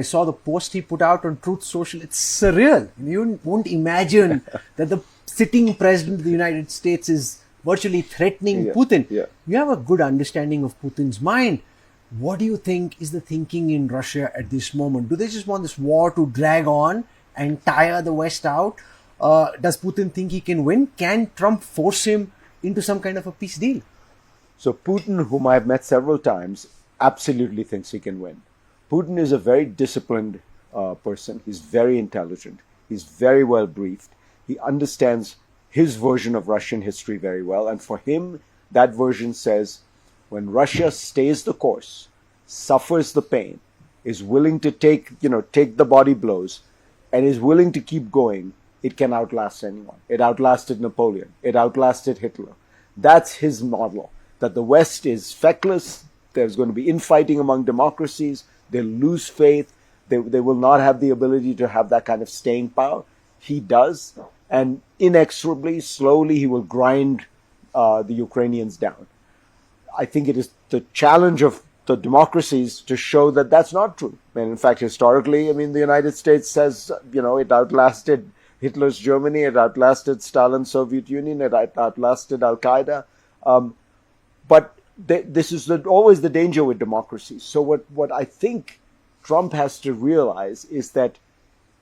I saw the post he put out on Truth Social. It's surreal. You won't imagine that the sitting president of the United States is virtually threatening Putin. Yeah. You have a good understanding of Putin's mind. What do you think is the thinking in Russia at this moment? Do they just want this war to drag on and tire the West out? Does Putin think he can win? Can Trump force him into some kind of a peace deal? So Putin, whom I've met several times, absolutely thinks he can win. Putin is a very disciplined person. He's very intelligent. He's very well briefed. He understands his version of Russian history very well. And for him, that version says, when Russia stays the course, suffers the pain, is willing to take the body blows, and is willing to keep going, it can outlast anyone. It outlasted Napoleon. It outlasted Hitler. That's his model, that the West is feckless. There's going to be infighting among democracies. They'll lose faith. They will not have the ability to have that kind of staying power. He does. And inexorably, slowly, he will grind the Ukrainians down. I think it is the challenge of the democracies to show that that's not true. And in fact, historically, the United States says, it outlasted Hitler's Germany, it outlasted Stalin's Soviet Union, it outlasted Al-Qaeda. But this is always the danger with democracies. So what I think Trump has to realize is that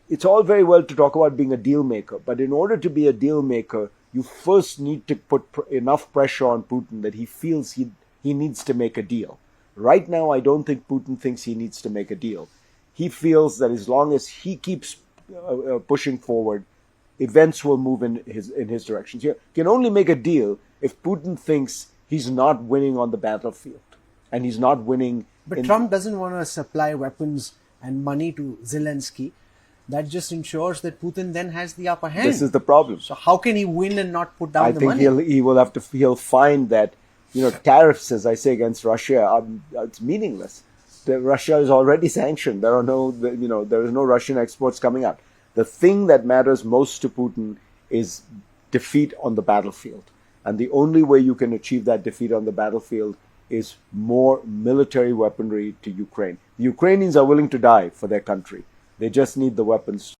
it's all very well to talk about being a deal maker, but in order to be a deal maker, you first need to put enough pressure on Putin that he feels he needs to make a deal. Right now, I don't think Putin thinks he needs to make a deal. He feels that as long as he keeps pushing forward, events will move in his direction. You can only make a deal if Putin thinks he's not winning on the battlefield, and he's not winning. But Trump doesn't want to supply weapons and money to Zelensky. That just ensures that Putin then has the upper hand. This is the problem. So how can he win and not put down the money? I think he'll find that tariffs, as I say, against Russia, it's meaningless. Russia is already sanctioned. There is no Russian exports coming out. The thing that matters most to Putin is defeat on the battlefield. And the only way you can achieve that defeat on the battlefield is more military weaponry to Ukraine. The Ukrainians are willing to die for their country. They just need the weapons.